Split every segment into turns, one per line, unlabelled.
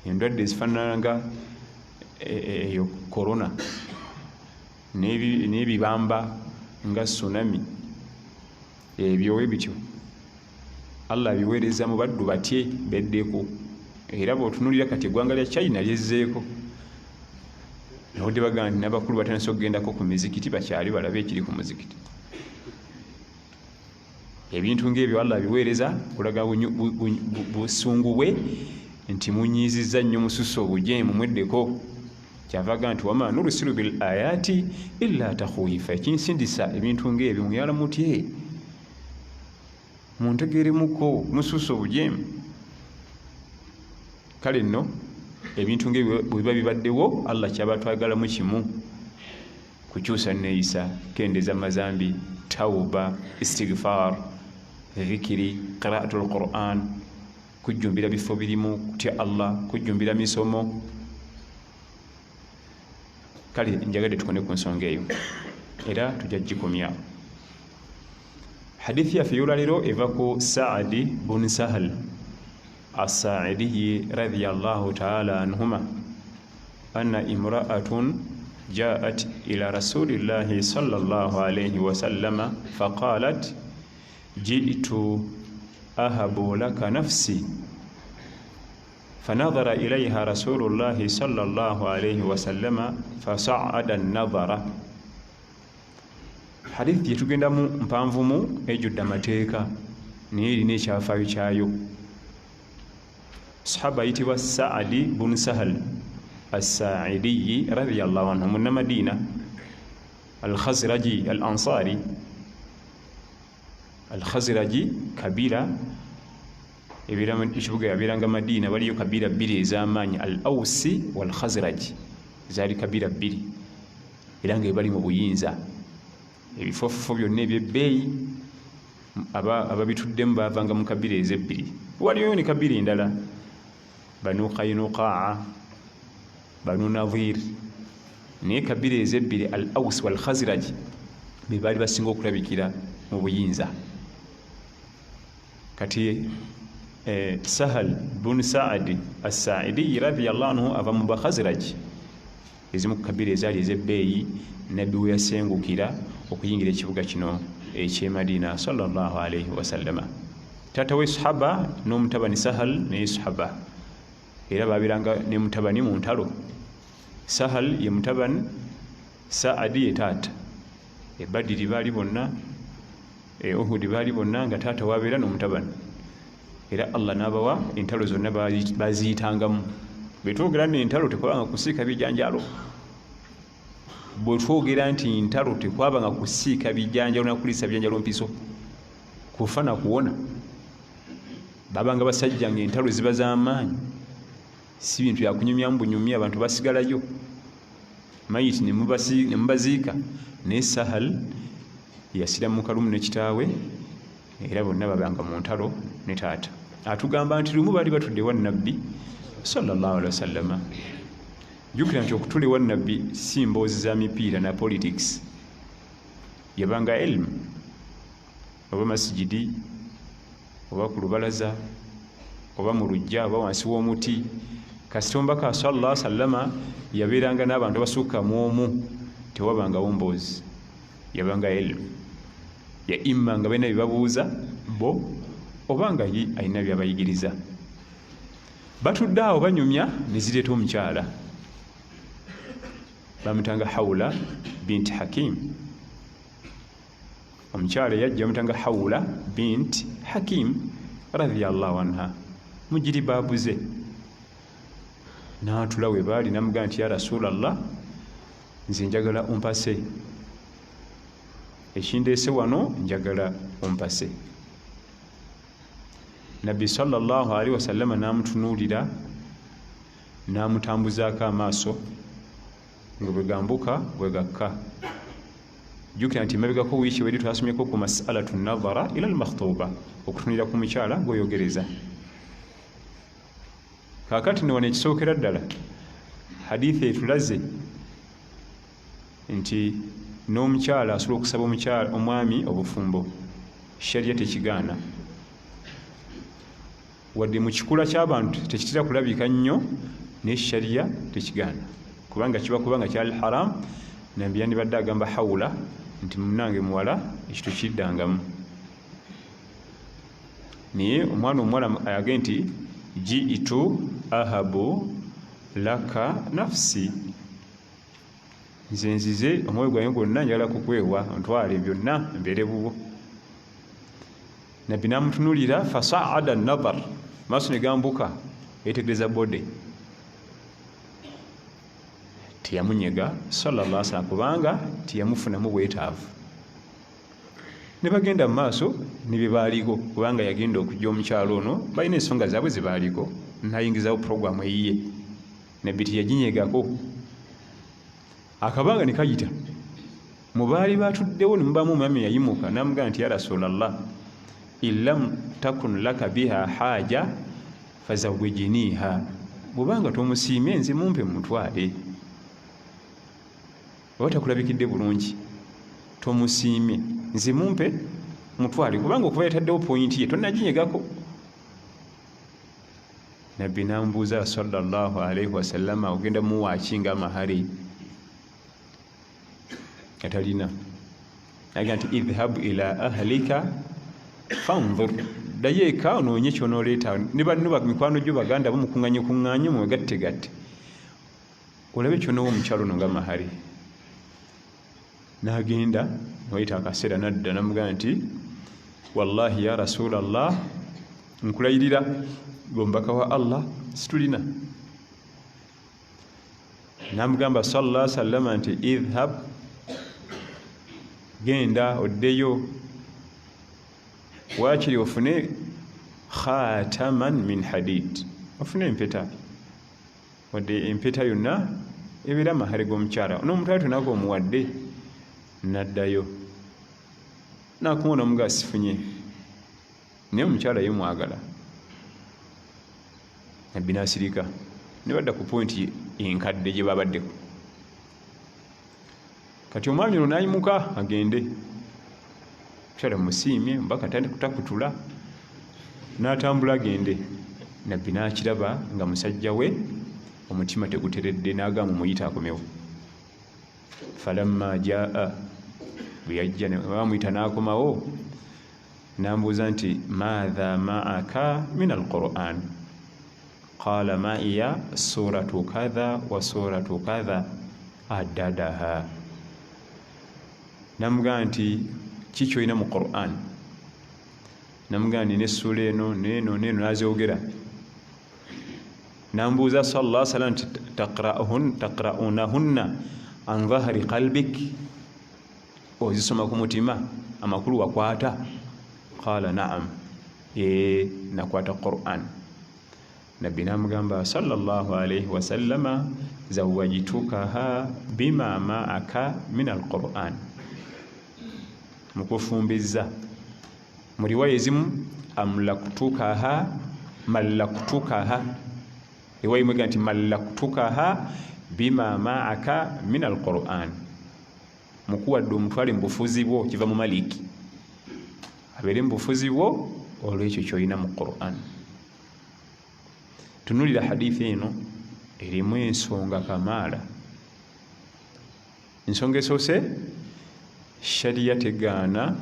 endwadde ezifaanana nga eyo korona n'ebibamba nga tsunami, ebyo we bityo Allah abiweereza mu baddu batye beddeko. Era bw'otunuulira kati eggwanga lya China lyezzeeko, nawadde bagamba nti n'abakulu batandise okugendako ku mizikiti bakyali balabe ekiri ku muzikiti. Ebintu ng'ebyo Allah abiweereza kulaga busungu bwe nti munyiizizza nnyo mususse obujeemu mweddeko. Kyava agamba nti wama nurusilu bil ayati illa takhwifa, ekinsindisa ebintu ng'ebyo muyala mutye muntegeeremuko mususse obujeemu. Kale nno ebintu ng'ebyo bwe biba bibaddewo, Allah kyaba twagalamu kimu kukyusa neeyisa, kendeeza mazambi, tawuba, istighfar, dhikiri, qiraatul Qur'an, kujjumbira bifo birimu kutya Allah, kujjumbira misomo. Kale njagadde tukone ku nsonga eyo era tujja gikomya. Hadithi yaffe y'olwaleero eva ku Saadi bun Sahal as-Saaidi radiyallahu ta'ala anhuma anna imra'atun ja'at ila rasulillahi sallallahu alayhi wa sallama faqalat ji'tu ahabu laka nafsi فنظر إليها رسول الله صلى الله عليه وسلم فصعد النظر. حديث yetugendamu mpanvumu ejjudde amateeka naye erina ekyafaayo kyayo. Sahaba ayitibwa Saadi bun Sahal as-Saaidi radiyallahu anhu munnamadina al-Khazraji al-Ansari. Al-Khazraji kabira ekibuga yabeeranga Madiina, waliyo kabira bbiri ez'amaanyi, al-Awsi wal-Khazraji, zaali kabira bbiri era nga bali mu buyinza. Ebifofofo byonna ebyebbeeyi ababituddemu baavanga mu kabira ezebbiri. Waliyo ne kabira endala, Banu Qaynuqaa, Banu Nadhir, naye kabira ezebbiri al-Awsi wal-Khazraji be baali basinga okulabikira mu buyinza. Kati Sahal bun Saadi as-Saaidi radiyallahu anhu ava mu Bakhazraj, ezimu ku kabira ezaali ez'ebbeeyi nabbi we yasengukira okuyingira ekibuga kino eky'e Madiina sallallahu alayhi wa sallama. Taata we Sahaba n'omutabani Sahal naye Sahaba, era baabiranga ne mutabani mu ntalo. Sahal ye mutabani, Saadi ye taata. E Badiri baali bonna, e Uhudi baali bonna nga taata waabeera n'omutabani. Era Allah n'abawa entalo zonna baziyitangamu. Bwe twogera nti entalo tekwabanga kusiika bijanjalo, bwe twogera nti entalo tekwabanga kusiika bijanjalo na kuliisa bijanjalo mpiso, kufa na kuwona, babanga basajja ng'entalo ziba z'amaanyi, si bintu byakunyumyamu bunyumya, abantu basigalayo mayiti ne mubaziika. Naye Sahal yasiramuka lumu ne kitaawe, era bonna babanga mu ntalo ne taata. Atugamba nti lumu baali batudde wa Nabbi sallallahu alaihi wasallama. Jjukira nti okutula ewa Nabbi si mboozi za mipiira na politics, yabanga ilmu, oba masijidi, oba ku lubalaza, oba mu lujja, oba wansi w'omuti. Kasita omubaka sallallahu alaihi wasallama yabeeranga n'abantu abasukka mu omu, tewabangawo mboozi, yabanga ilmu. Ya imma nga balina bye babuuza bo oba nga ye alina byabayigiriza. Batudde awo banyumya ne zireeta omukyala, bamutanga Hawla binti Hakim. Omukyala yajja bamutanga Hawla binti Hakim radiyallahu anha, mujiri baabuze. N'atula we baali n'amugamba nti ya Rasulallah, nze njagala ompase ekindeese wano, njagala ompase. Nabbi sallallahu alaihi wasallama n'amutunuulira n'amutambuzaako amaaso nga bwe gambuka bwe gakka. Jjukira nti mabegako wiiki weri twasomyeko ku masalatu nadhara ila al-makhtuba, okutunulira ku mukyala gw'oyogereza. Kaakati ne wano ekisookera ddala, hadithi etulaze nti n'omukyala asobola okusaba omwami obufumbo, shariya tekigaana. Wadde mu kikula ky'abantu tekitera kulabika nnyo, ne sharia tekigaana kubanga kiba kubanga kyali haram nabbi yandibadde agamba hawula nti munange muwala ekitu kiddangamu naye omwana omuwala ayage nti jiitu ahabu laka nafsi nze nzize omwoyo gwange gwonna njagala kukwewa ontwale byonna mbeere bubwo nabbi namutunulira fasaada nadhar maaso ne gambuka yetegereza bode tiyamunyega sallallahu alaihi wasallam kubanga tiyamufunamu bwetaavu ne bagenda mu maaso ne bye baaliko kubanga yagenda okujja omukyalo ono balina ensonga zaabwe ze baaliko nayingizawo puroguramu eyiye nabbi tiyaginyegako akabanga ne kayita mu baali batuddewo ne mubamu omwami yayimuka namugamba nti ya rasulallah illam takun laka biha haja fazawijiniha bwobanga tomusiimye nze mumpe mutwale oba takulabikidde bulungi tomusiimye nze mumpe mutwale kubanga okuba yataddewo pointi ye tonnaginyegako nabbi nambuuza sallallahu alaihi wasallama ogenda muwaakinga amahare katalina aga nti idhhab ila ahlika fanzur ddayo eka onoonye kyonoleeta ne banno mikwano gyo baganda bamukuŋŋanye mwegattegatte olabe kyonowa omukyalo no nga mahare n'agenda wayita akaseera nadda namugamba nti wallahi ya rasulallah nkulayirira gombaka wa allah situlina namugamba sallallahu alaihi wasallam nti idhhab genda oddeyo waakiri ofune khataman min hadid ofune empeta wadde empeta yonna ebeera amahare g'omukyala n'omutwale tonako omuwadde naddayo nakumona omuga asifunye naye omukyala ye mwagala nabbi nasirika ne badda ku pointi enkadde gye babaddeko kati omwami ono nayimuka agende mukyala musiimye mbaka takutula n'atambula agende nabbi nakiraba nga musajja we omutima teguteredde n'agamba muyita akomewo falamma jaa bwe yajja bamuyita n'akomawo nambuuza nti maadha maaka min alquran qala maiya suratu kadha wa suratu kadha addadaha namugamba nti kiki olina mu quran namugamba nti nessuula eno neeno nazeogera nambuuza sallallahu alaihi wasallam nti taqra'unahunna an dhahri qalbik ozisoma ku mutima amakulu wakwata qala naam nakwata quran nabbi namugamba sallallahu alaihi wasallama zawajitukaha bima maaka min alquran mukufumbiza mu riwaya ezimu amlaktukaha mallaktukaha riwaya imwe nti mallaktukaha bima maaka min alquran mukuwadde omutwale mu bufuzi bwo kiva mu maliki abeere mu bufuzi bwo olwekyo kyolina mu quran tunulira hadithi eno erimu ensonga kamaala ensonga esoose sharia tegaana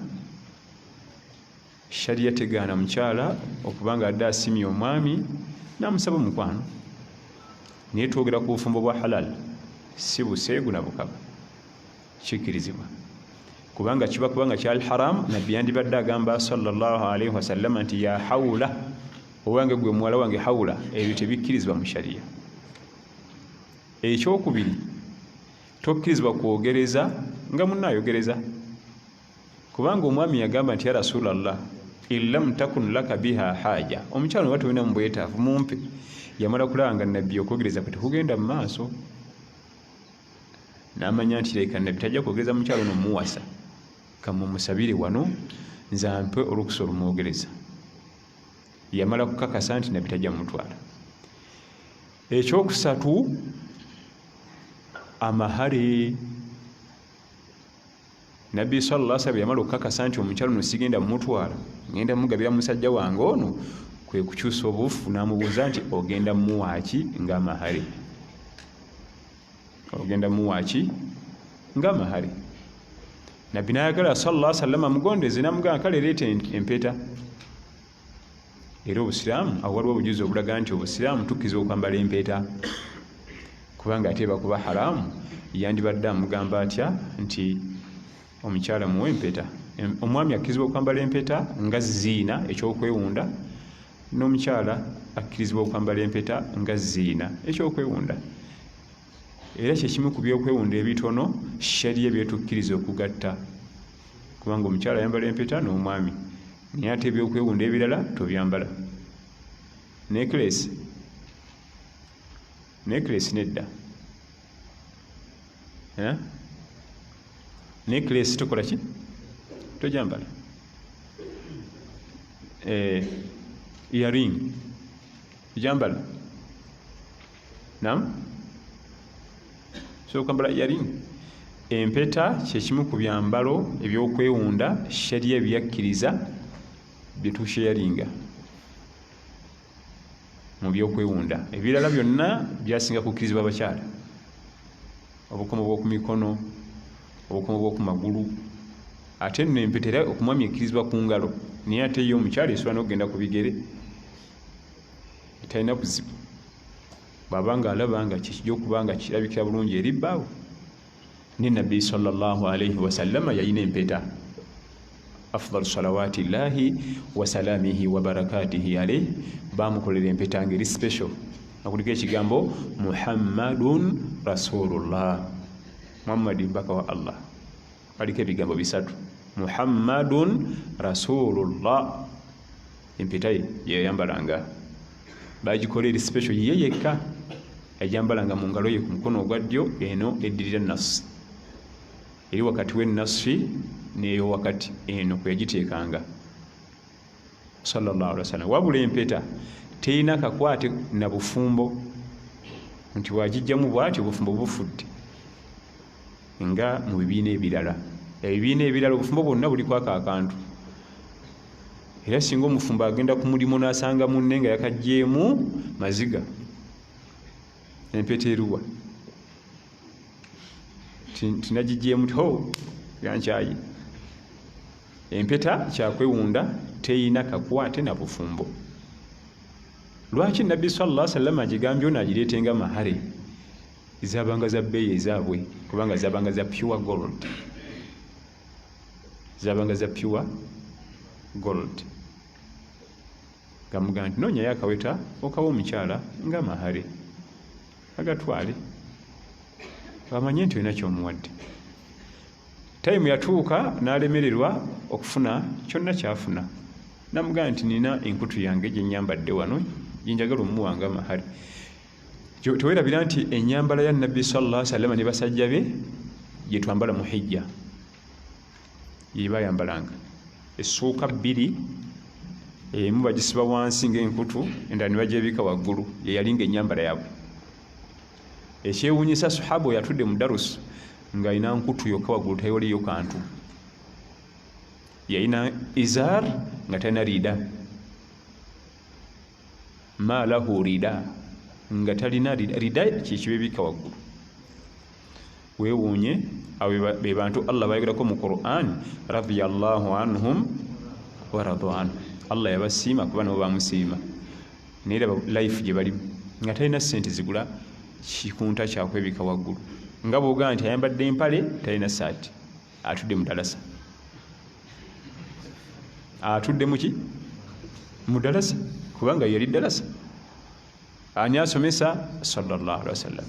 mukyala okubanga adde asimye omwami namusaba omukwano naye twogera ku bufumbo bwa halal si buseegu na bukaba kikkirizibwa kubanga kiba kubanga kyali haram nabbi yandibadde agamba sallallahu alaihi wasallam nti ya hawula owange gwe muwala wange hawula ebyo tebikkirizibwa mu sharia ekyokubiri tokkirizibwa kwogereza nga munnayogereza kubanga omwami yagamba nti ya rasulallah illam takun laka biha haja omukyalo oba tolina mu bwetaavu mumpe yamala kulaba nga nabbi okwogereza kwe tekugenda mu maaso n'amanya nti leka nabbi tajja kwogereza mukyalo nomuwasa kamumusabire wano nze ampe olukusa olumwogereza yamala kukakasa nti nabbi tajja mumutwala ekyokusatu amahare nabbi sallallahu alaihi wasallam yamala okukakasa nti omukyalo no sigenda mumutwala ngenda mugabira musajja wange ono kwe kukyusa obufu n'amubuuza nti ogenda muwaaki ng'amahare, ogenda muwaaki ng'amahare. Nabbi n'ayagala sallallahu alaihi wasallam amugondeze, n'amugamba kale leeta empeta. Era obusiraamu awo waliwo obujuzi obulaga nti obusiraamu tukkiriza okwambala empeta, kubanga ate bakuba haraamu yandibadde amugamba atya nti omukyala muwe empeta. Omwami akkirizibwa okwambala empeta nga ziina ekyokwewunda, n'omukyala akkirizibwa okwambala empeta nga ziina ekyokwewunda. Era kyekimu ku byokwewunda ebitono shariya byetukkiriza okugatta, kubanga omukyala ayambala empeta n'omwami, naye ate ebyokwewunda ebirala tobyambala. Necklace nedda, necklace tokola ki? Tojambala. Earring ojambala? Naam, so kwambala earring. Empeta kyekimu ku byambalo ebyokwewunda shariya byakkiriza byetusharinga mu byokwewunda. Ebirala byonna byasinga kukkirizibwa abakyala, obukomo bw'oku mikono, obukomo bw'oku magulu. Ate nno empeta era okumwami ekkirizibwa ku ngalo, naye ate ye omukyala esobola n'okugenda ku bigere, talina buzibu bw'aba nga alaba nga kijja okuba nga kirabikira bulungi eri bbaawe. Ne Nabbi sallallahu alaihi wasallama yalina empeta, afdalu salawati llahi wa salamihi wa barakatihi alayhi, bamukolera empeta ngeri special, akuliko ekigambo Muhammadun Rasulullah, Muhammadi mbaka wa Allah. Baliko ebigambo bisatu, Muhammadun Rasulullah. Empeta ye yayambalanga, bagikolera special, ye yekka yajambalanga mu ngalo ye ku mukono ogwa ddyo, eno eddirira nafsi, eri wakati w'ennafsi neyo wakati eno kwe yagiteekanga sallallahu alaihi wasallam. Wabula empeta terina kakwate na bufumbo nti wagijjamu bw'ati obufumbo bufudde nga mu bibiina ebirala. Ebibiina ebirala obufumbo bwonna buliko akantu, era singa omufumbo agenda ku mulimu n'asanga munne nga yakagjeemu maziga, empeta eruwa tinagijjeemu ti ho yankyayi. Empeta kyakwewunda teyina kakwate na bufumbo. Lwaki Nabbi sallallahu alaihi wasallam agigambye n'agireetenga mahare? Zabanga za bbeeyi ezaabwe, kubanga zabanga za pure gold, zabanga za pure gold. Gamugamba nti noonyayo akaweta okawa omukyala nga mahare, agatwale bamanye nti olina kyomuwadde. Tayimu yatuuka n'alemererwa okufuna kyonna kyafuna, namugamba nti nina enkutu yange gye nnyambadde wano gyenjagala omuwa nga mahare. Teweerabira nti ennyambala ya Nabbi sallallahu alaihi wasallam ne basajja be gye twambala mu hijja ye bayambalanga, essuuka bbiri, emu bagisiba wansi ng'enkutu, endala ne bagyebika waggulu, ye yalinga ennyambala yaabwe. Ekyewuunyisa sahaba yatudde mu darusu ng'alina nkutu yokka waggulu, tayoliyo kantu, yalina izar nga talina rida, ma lahu rida, nga talina rida kyekibebika waggulu. Weewuunye abo be bantu Allah bayogerako mu Qur'an, radiyallahu anhum wa radu anhu. Allah yabasiima kuba nabo bamusiima, naye raba life gye balimu, nga talina ssente zigula kikunta kyakwebika waggulu, nga bw'ogamba nti ayambadde empale talina saati, atudde mu dalasa. Atudde muki? Mu dalasa, kubanga yali dalasa. Ani asomesa? Sallallahu alaihi wasallam.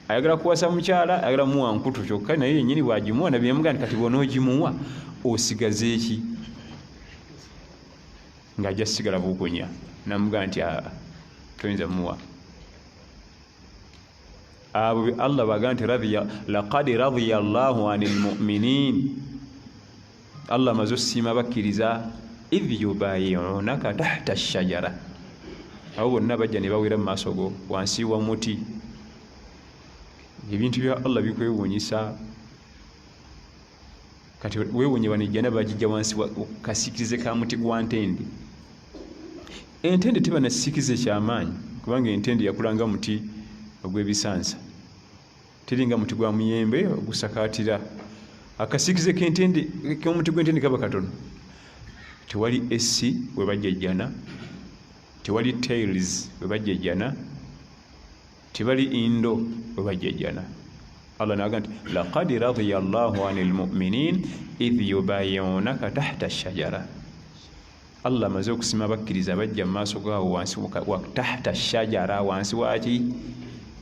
Ayagala kuwasa mukyala, ayagala muwa nkutu kyokka, naye yennyini bwagimuwa Nabbi yamugamba nti kati bw'onoogimuwa osigaze ki? Ng'ajja sigala buukunya, namugamba nti toyinza muwa. Abo Allah baga nti laqad radiyallahu anil mu'minin, Allah amaze ossiima bakkiriza, idh yubayi'unaka tahta ash-shajara, abo bonna bajja ne bawera mu maaso go wansi wa muti. Ebintu bya Allah bikwewuunyisa, kati weewuunye banijjana bagijja wansi wa kasikirize ka muti gwa ntende, entende teba na sikize kyamaanyi kubanga entende yakulanga muti ogw'ebisansa tiringa muti gwa muyembe ogusakaatira akasikize k'entende k'omuti gw'entende kaba katono tewali essi we bajjajjana tewali tails we bajjajjana tewali indo we bajjajjana Allah naga nti laqad radiya Allahu anil mu'minin idh yubayyi'unaka tahta ash-shajara Allah amaze okusima abakkiriza bajja mu maaso gaabo wansi wa tahta ash-shajara wansi waki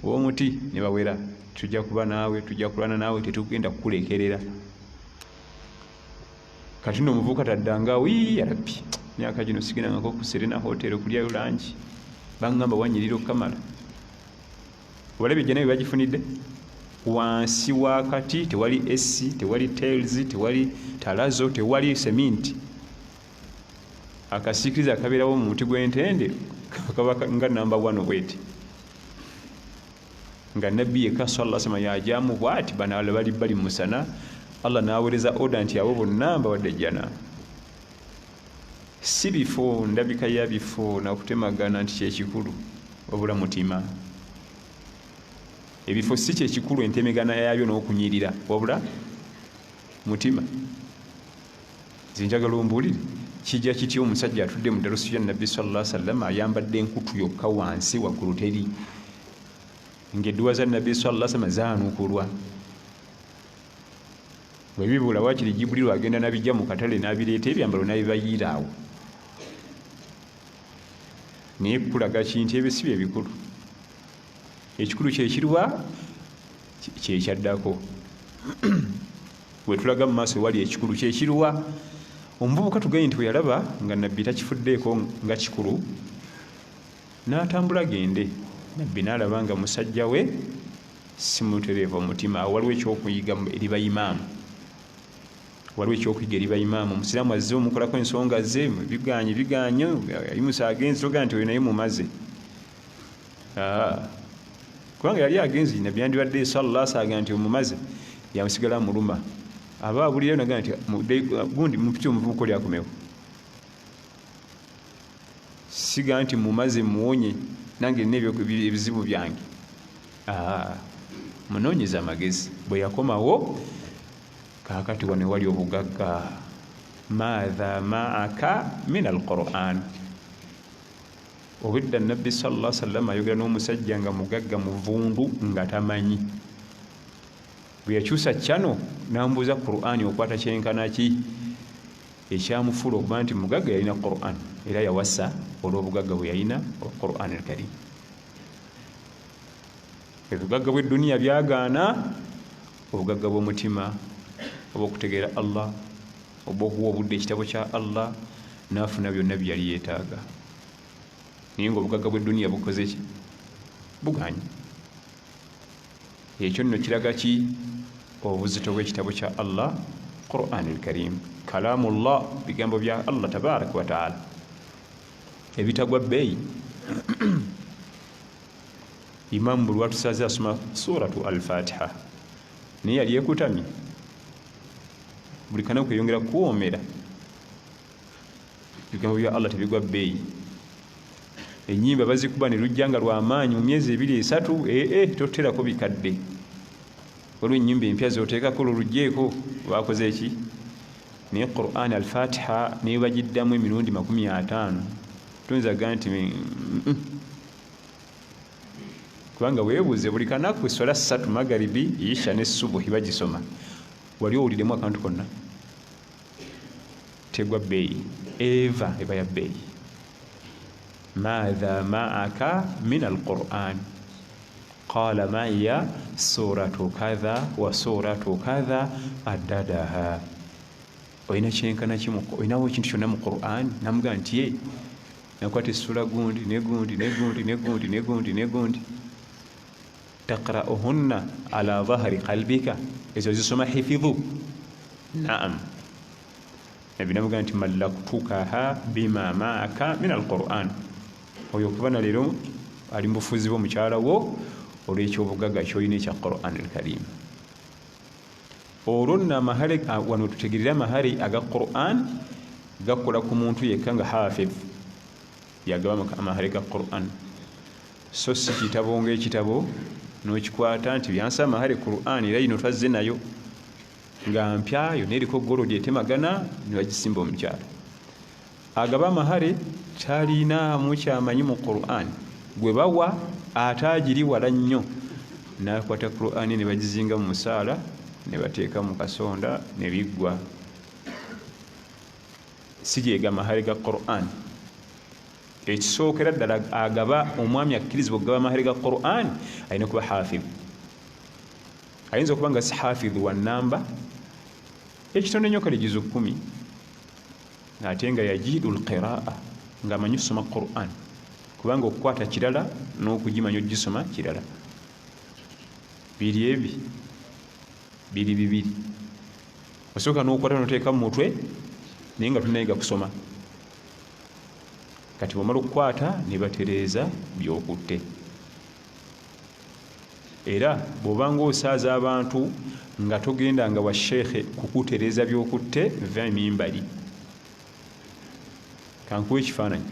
w'omuti ne bawera tujja kuba naawe tujja kulwana naawe tetugenda kukulekerera kati nno omuvubuka taddanga wii ya rabbi myaka gino siginangako ku Serena Hotel okulyayo langi bangamba wanyirira okukamala walabye jjana bye bagifunidde wansi wakati tewali esi tewali tails tewali talazo tewali seminti akasikiriza akabeerawo mu muti gw'entende kaba nga namba 1 bweti nga nabbi yekka sallallahu alaihi wasallam yajamu bwati bana bali musana Allah n'aweereza oda nti abo bonna bawadde jjana si bifo ndabika ya bifo nakutemagana nti kyekikulu wabula mutima ebifo si kyekikulu entemegana yabyo n'okunyirira wabula mutima zinjagala ombuulire kijja kitya omusajja atudde mu darusu ya nabbi sallallahu alaihi wasallam ayambadde enkutu yokka wansi waggulu teri ng'edduwa za nabbi sallallahu alaihi wasallam zaanukulwa bwe bibula waakiri Jibuliru agenda nabijja mu katale n'abireeta ebyambalo n'abibayiira awo naye kulaga kintu ebyo si bye bikulu ekikulu kyekirwa kyekyaddako bwe tulaga mu maaso wali ekikulu kyekirwa omuvubuka tuganye nti bwe yalaba nga nabbi takifuddeeko nga kikulu n'atambula gende nabbi n'alaba nga musajja we si mutereeva omutima awo waliwo ekyokuyiga eri bayimaamu waliwo ekyokuyiga eri bayimaamu omusiraamu azze omukolako ensonga ze biganyo ayimusa agenzi togaa nti oyo naye mumaze kubanga yali agenzi nabbi yandibadde sallallahu asaga nti omumaze yamusigala muluma aba abulirayo nagaa nti gundi mupiki omuvubuka oli akomewo siga nti mumaze muwonye nange nina ebizibu byange munoonyeza amagezi bwe yakomawo kakati wane wali obugagga maatha maaka min alquran obwedda nabbi sallallahu alaihi wasallam ayogera n'omusajja nga mugagga muvundu nga tamanyi bwe yakyusa kyano n'ambuuza Qur'ani okwata kyenkana ki ekyamufuula okuba nti mugagga yalina Qur'an era yawasa olw'obugagga bwe yalina Qur'an al-Karim ebigagga bw'edduniya byagaana obugagga bw'omutima obw'okutegeera Allah obw'okuwa obudde ekitabo kya Allah n'afuna byonna bye yali yeetaaga naye ng'obugagga bw'edduniya bukoze ki buganye ekyo nno kiraga ki obuzito bw'ekitabo kya Allah Qur'an al-Karim kalamullah bigambo bya Allah tabaraka wa ta'ala ebitagwa bbeeyi Imam buli watusaze asoma suratu al-Fatiha naye yali ekutamye buli kana kweyongera kuwoomera bigambo bya Allah tebigwa bbeeyi ennyimba bazikuba ne lujjanga lw'amaanyi mu myezi 2-3 toterako bikadde waliwo ennyimba empya z'oteekako lulugjeeko bakoze eki naye Qur'an al-Fatiha naye bagiddamu emirundi 50 tuyinza gaa nti kubanga weebuuze buli kanaku essola 3 magaribi isha ne subuhi bagisoma wali owuliremu akantu konna tegwa bbeeyi eva eba ya bbeeyi maatha maaka min alquran qala maiya suratu kadha wa suratu kadha addadaha olina kyenkana kimu olinawo ekintu kyonna mu Qur'an namugaa nti ye nakwata essula gundi negundi negundi negundi negundi negundi taqra'uhunna ala dhahri qalbika ezo zisoma hifidhu naam nabi namugaa nti mallaktukaha bima maaka min alquran oyo okuba na leero ali mu bufuzi bw'omukyala wo olw'ekyobugagga kyolina ekya Qur'an al-Karim olwo nno amahale wano tutegerera amahale aga Qur'an gakola ku muntu yekka nga hafidh yagaba amahale ga Qur'an so si kitabo ng'ekitabo n'okikwata nti byansa amahale Qur'an era yino twazze nayo nga mpyayo neriko golodi etemagana ne bagisimba omukyala agaba amahale talinaamu kyamanyi mu Qur'an gwe bawa ataagiri wala nnyo n'akwata Qur'an ne bagizinga mu musaala ne bateeka mu kasonda ne biggwa sijeega amahale ga Qur'an ekisookera ddala agaba omwami akkirizibwa okugaba amahale ga Qur'an alina okuba hafidh ayinza okuba nga si hafidh wa nnamba ekitonde nnyo kale juzu 10 ate nga yajidu lqiraa ng'amanyi okusoma Qur'an kubanga okukwata kirala n'okugimanya ogisoma kirala biri ebi biri bibiri osooka n'okwata n'oteeka mu mutwe naye nga tulinayiga kusoma kati bw'omala okukwata ne batereeza by'okutte era bw'obanga osaaza abantu nga togenda nga wa sheekhe kukutereeza by'okutte va emimbali kankuwa ekifaananyi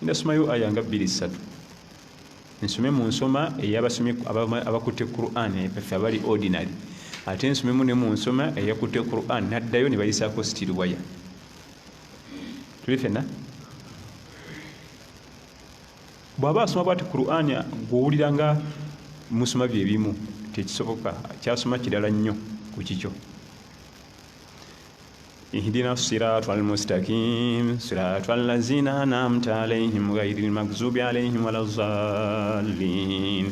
ndasomayo aya nga 2-3 nsome mu nsoma ey'abasomye abakutte Qur'an effe abali ordinary ate nsomemu ne mu nsoma eyakutte Qur'an naddayo ne bayisaako stiri waya tuli fenna bw'aba asoma bwati Qur'an gw'owulira nga musoma bye bimu tekisoboka kyasoma kirala nnyo ku kikyo ihdina sirata almustaqim sirata allazina an'amta alayhim ghayril maghdubi alayhim waladdallin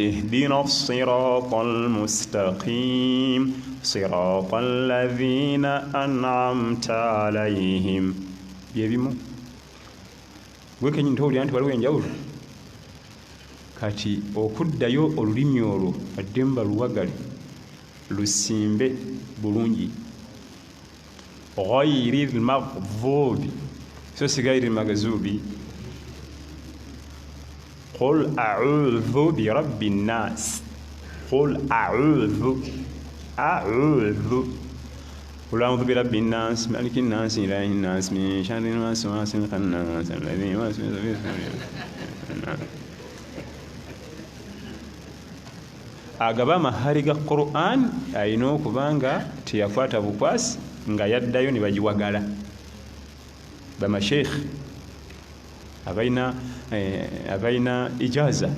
اهدنا الصراط المستقيم صراط الذين أنعمت عليهم byebimu gwe kenyini towulira nti waliwo enjawulo kati okuddayo olulimi olwo addemba luwagale lusimbe bulungi ghayril maghdubi so si ghayril maghdubi قل أعوذ برب الناس قل أعوذ قل أعوذ برب الناس مالك الناس إله الناس من شر الوسواس الخناس الذي يوسوس في صدور الناس agaba amahali ga Qur'an alina okuba nga teyakwata bukwasi nga yaddayo ne bagiwagala bamasheikh abaina ijaza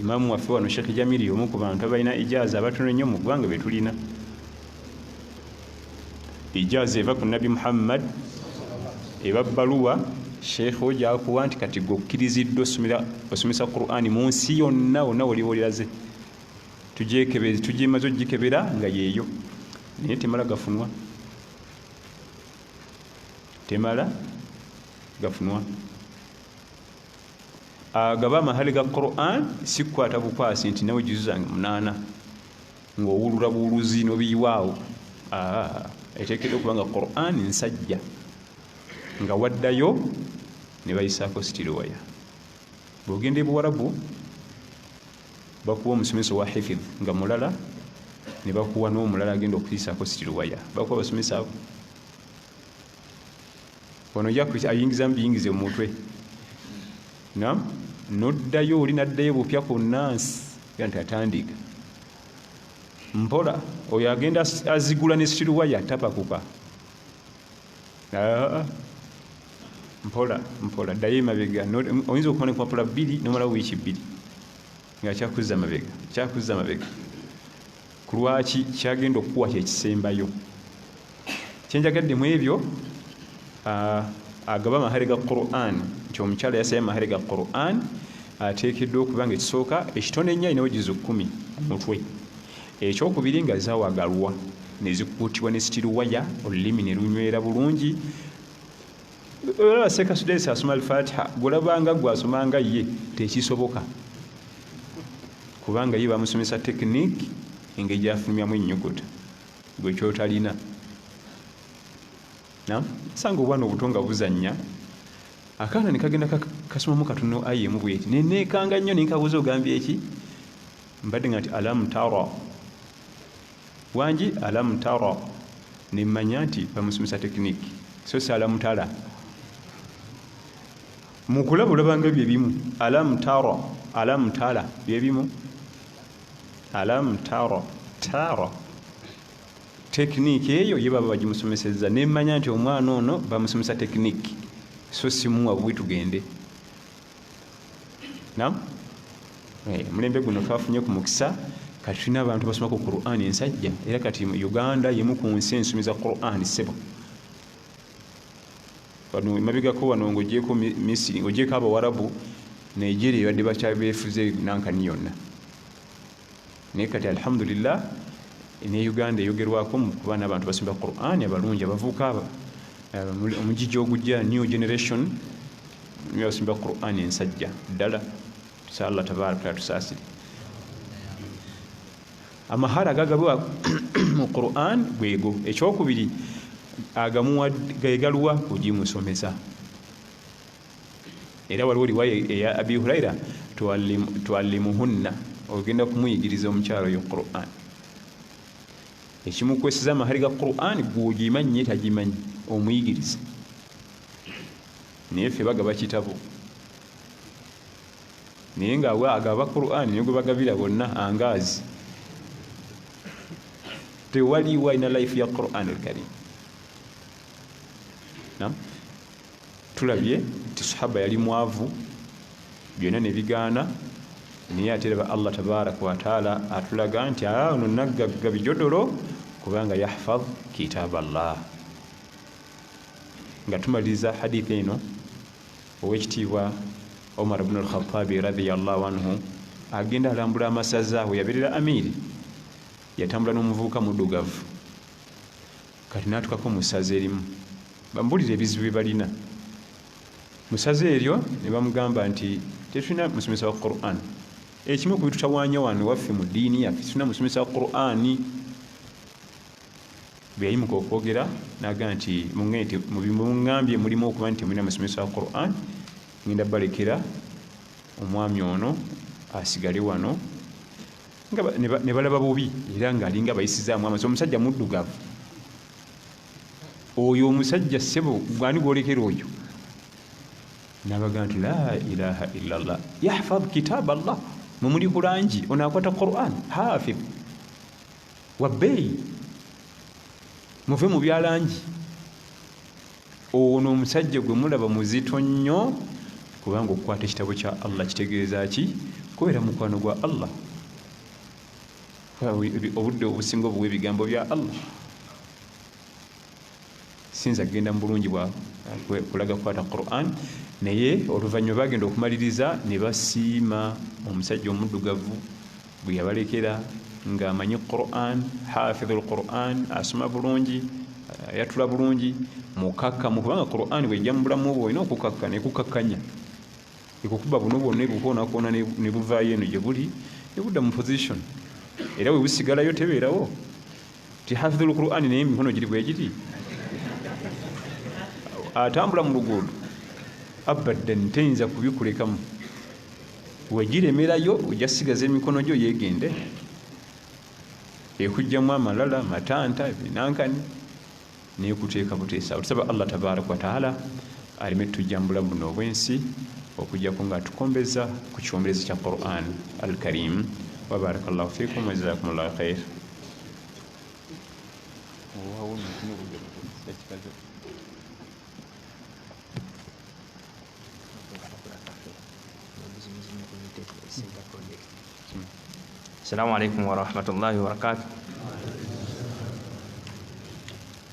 imamu waffe wano Sheikh Jamili omu ku bantu abaina ijaza abatono nnyo mu ggwanga be tulina ijaza eva ku Nabi Muhammad eba bbaluwa sheikh ojakuwa nti kati gokkiriziddwa osomesa Qur'ani mu nsi yonna wonna woliwoliraze tugimaze ogikebera nga yeeyo naye temala gafunwa agaba amahale ga Qur'an si kukwata bukwasi nti nawe juzu zange 8 ng'owulula buwuluzi n'obiyiwaawo eteekeddwa okuba nga Qur'an nsajja nga waddayo ne bayisaako sitiruwaya bw'ogenda ebuwarabu bakuwa omusomesa wa hifidh nga mulala ne bakuwa n'omulala agenda okuyisaako sitiruwaya bakuwa basomesa abo ono ayingiza mubiyingize mu mutwe noddayo oli naddayo bupya ku nnansi nti atandika mpola oyo agenda azigula ne sitiruwaya tapakuka mpola ddayo emabega oyinza okuba nekwapula 2 nomalawo wiiki 2 nga kyakuzza mabega ku lwaki kyagenda okukuwa kyekisembayo kyenjagadde mu ebyo agaba amahale ga Qur'an nti omukyala yasaba amahale ga Qur'an ateekeddwa okuba nga ekisooka ekitone ennyo alinawo juzu 10 mutwe ekyokubiri nga zawagalwa ne zikuutibwa ne sitiruwaya olulimi ne lunywera bulungi olaba Seeka Sudesi asoma al-Fatiha golabanga gwasomanga ye tekisoboka kubanga ye bamusomesa tekiniki engeri gyafulumyamu ennyukuta gwe kyotalina sanga obwana obutonga buzannya akaana ne kagenda kasomamu katono ayemu bweti neneekanga nnyo nenkabuuza ogambye eki mbadde nga nti alamu tara wangi alamu tara nemmanya nti bamusomesa tekiniki so si alamutala mukulaba olabanga byebimu alamutala byebimu alamutara tekiniki eyo ye baba bagimusomeseza nemmanya nti omwana ono bamusomesa tekiniki so simuwa bwe tugende nam mulembe guno twafunye ku mukisa kati tulina abantu basoma ku Qur'an ensajja era kati Uganda yemu ku nsi ensomiza Qur'an sebo wano mabigako wano ng'ogyeko Misiri ng'ogyeko Abawarabu Nigeria badde bakyabeefuze nankani yonna naye kati alhamdulillah ne Uganda eyogerwako mu kuba n'abantu basomera Qur'an abalungi abavubuka omugigi ogujja new generation niyo basomera Qur'an ensajja ddala tusa Allah tabaraka tusaasire amahara gagabwa mu Qur'an gwego ekyokubiri agamuwa gaigalwa kugimusomesa era waliwo riwaya eya Abi Huraira tuallimuhunna ogenda kumuyigiriza omukyalo yo Qur'an ekimukwesiza amahari ga Qur'an gwogimanye tagimanyi omuyigiriza naye ffe bagaba kitabo naye nga agaba Qur'an niyo gwe bagabira bonna angaazi tewaliwo ina life ya Qur'an al-Karim nam tulabye nti sahaba yali mwavu byonna ne bigaana naye ate reba Allah tabaraka wa taala atulaga nti ono naggagga bijodolo kubanga yahfaz kitab Allah nga tumaliriza hadithi eno owekitiibwa Omar ibn al-Khattab radiyallahu anhu agenda alambula amasaza we yabeerera amiri yatambula n'omuvubuka muddugavu kati n'atukako mu ssaza erimu bambulira ebizibu bye balina mu ssaza eryo ne bamugamba nti tetulina musomesa wa Qur'an ekimu ku bitutawaanya wano waffe mu ddiini yaffe tulina musomesa wa Qur'ani bwe yayimuka okwogera n'agamba nti muŋŋambye mulimu okuba nti mulina musomesa wa Qur'an ngenda balekera omwami ono asigale wano ne balaba bubi era ng'alinga bayisizaamu amazzi omusajja muddugavu oyo omusajja ssebo gwani gwolekera oyo n'abaga nti la ilaha illallah yahfaz kitab Allah mumuli bulangi onaakwata Qur'an hafidh wabbeeyi muve mu byalangi ono omusajja gwe mulaba muzito nnyo kubanga okukwata ekitabo kya Allah kitegeeza ki kubeera mukwano gwa Allah obudde obusinga obuwa ebigambo bya Allah sinza kugenda mu bulungi bwa kulaga kukwata Qur'an naye oluvannyuma bagenda okumaliriza ne basiima omusajja omuddugavu bwe yabalekera ng'amanyi Qur'an hafidhul Qur'an asoma bulungi ayatula bulungi mukakkamu kubanga Qur'an bwejja mu bulamu bwo olina okukakka nekukakkanya ekukuba buno bwonna ebukoonakona ne buvaayo eno gye buli ebudda mu position era we busigalayo tebeerawo ti hafidhul Qur'an naye emikono giri bwe giri atambula mu luguudo abaddan teyinza kubikulekamu wegiremerayo ojja sigaza emikono gyo yeegende ekujjamu amalala matanta binankani nekuteeka buteesa tusaba Allah tabaraka wa taala aleme tujja mu bulamu buno obwensi okujjako nga tukombeza ku kiwomberezi kya Qur'an al-Karim wa barakallahu fikum wa jazakumullahu khair.
Assalamu alaikum wa rahmatullahi wa barakatuh.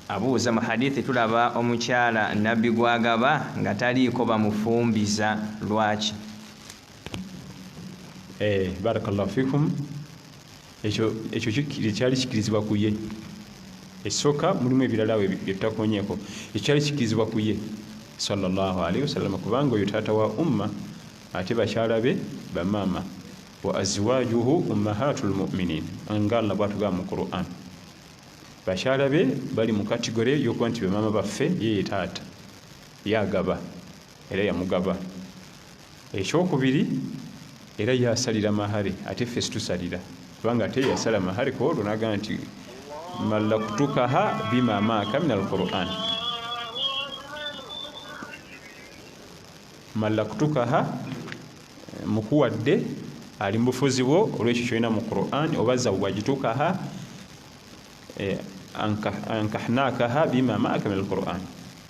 Abuuza mu hadithi tulaba omukyala nabbi gwagaba nga taliiko bamufumbiza lwaki?
Barakallahu fikum. Ekyo kyali kikirizibwa ku ye. Esooka mulimu ebirala bye tutakonyeeko. Ekyali kikirizibwa ku ye sallallahu alaihi wasallam kubanga oyo taata wa umma ate bakyala be bamaama wa azwajuhu ummahatul mu'minin nga Allah bwatugamba mu Qur'an bakyala be bali mu kategore y'okuba nti bamaama baffe ye taata yagaba era yamugaba ekyokubiri era yasalira mahari ate ffe situsalira kubanga ate yasala mahari koolwo n'agamba nti malakutukaha bima maaka min al-Qur'an malaktukaha mukuwadde ali mu bufuzi bwo olw'ekyo kyolina mu Qur'an, oba zawwajtukaha ankahnakaha bima ma'aka min al-Qur'an.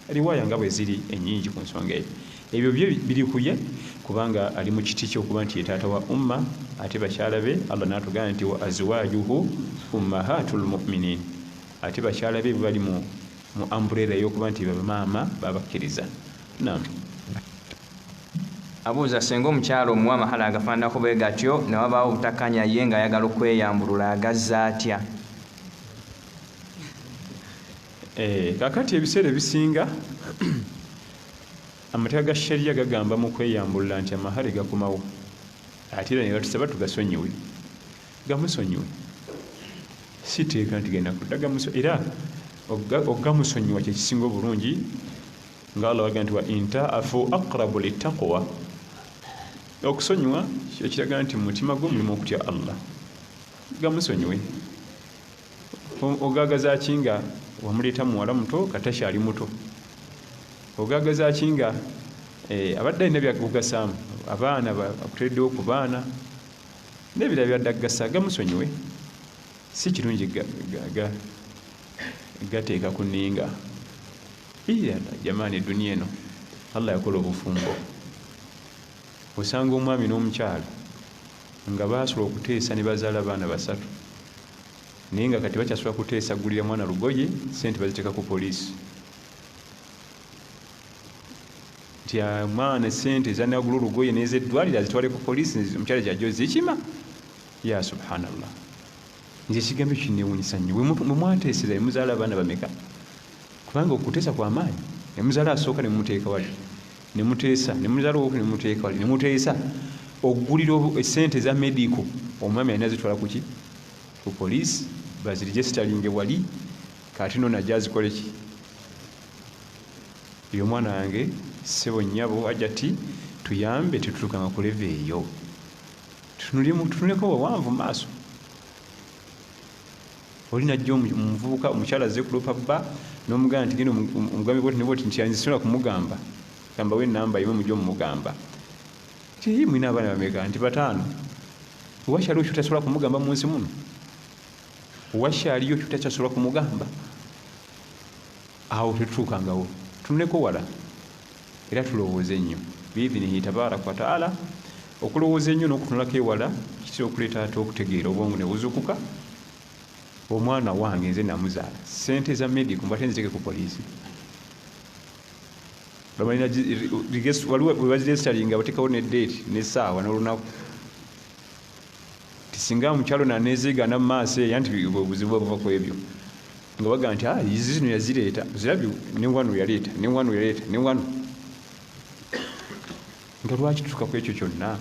Riwaya nga bwe ziri ennyingi ku nsonga eyo. Ebyo biri kuye kubanga ali mu kiti ky'okuba nti ye taata wa umma, ate bakyala be Allah n'atugamba nti wa azwajuhu ummahatul mu'minin, ate bakyala be bali mu umbrella y'okuba nti bamaama babakkiriza. Naam.
Abuuza senga omukyalo omuwa amahala agafaananako bwe gatyo ne wabaawo obutakkanya ye nga ayagala okweyambulula agazza atya?
Kakati ebiseera ebisinga amateeka ga sharia gagamba mu kweyambulula nti amahale gakomawo, ate era ne batusaba tugasonyiwe, gamusonyiwe, si teeka nti genda kudda era ogamusonyiwa kye kisinga obulungi, nga Allah waga nti wa intaafu aqrabu littaqwa. Okusonyiwa kiraga nti mu mutima gwo mulimu okutya Allah, gamusonyiwe. Ogagaza kinga wamuleeta muwala muto katakyali muto, ogagaza kinga abadde alina byakugasaamu, abaana akuteddewo ku baana n'ebirala byadde akugasa, gamusonyiwe. Si kirungi gateeka ku nninga. Jamaani, eduniya eno Allah yakola obufumbo. Osanga omwami n'omukyala nga baasobola okuteesa ne bazaala abaana 3, naye nga kati bakyasobola kuteesa gulira mwana lugoye, sente baziteeka ku poliisi. Nti mwana sente zanagula olugoye n'ezeddwaliro azitwale ku poliisi, omukyala gyajjo zikima. Ya subhanallah, nze ekigambo kinneewuunyisa nnyo. Bwe mwateeseza muzaala abaana bameka? Kubanga okuteesa kwa maanyi. Ne muzaala asooka ne mumuteeka wali, ne muteesa, ne muzaala owookubiri ne mumuteeka wali, ne muteesa okugulira esente za medico, omwami alina zitwala kuki? Ku poliisi, baziregisitalinge wali, kati no najja azikole ki? Eyo omwana wange ssebo nnyabo ajja ati tuyambe tetutukanga ku leve eyo, tutunuleko wawanvu mu maaso. Oli najja omuvubuka omukyala azze kulopa bba n'omugamba nti genda omugambe bwoti ne bwoti nti anzisobola kumugamba, gamba we ennamba yiwe mujja omumugamba. Ti mwina abaana bameka? Nti 5. Wakyaliwo kyotasobola kumugamba mu nsi muno? Wakyaliyo kyotakyasobola kumugamba? Awo tetutuukangawo, tunuleko wala era tulowooze nnyo biidhinihi tabaraka wa taala. Okulowooza ennyo n'okutunulako ewala kitera okuleeta ate okutegeera, obwongo ne buzukuka. Omwana wange nze namuzaala, sente za medico mbate nziteeke ku poliisi. Waliwo webaziresitalinga bateekawo ne date n'essaawa n'olunaku. Tisinga mukyalo naneeziigana mu maaso eyo nti obuzibu buva ku ebyo, nga baga nti zino yazireeta, zirabye ne wano yaleeta, ne wano yaleeta, ne wano. Nga lwaki tutuuka ku ekyo kyonna?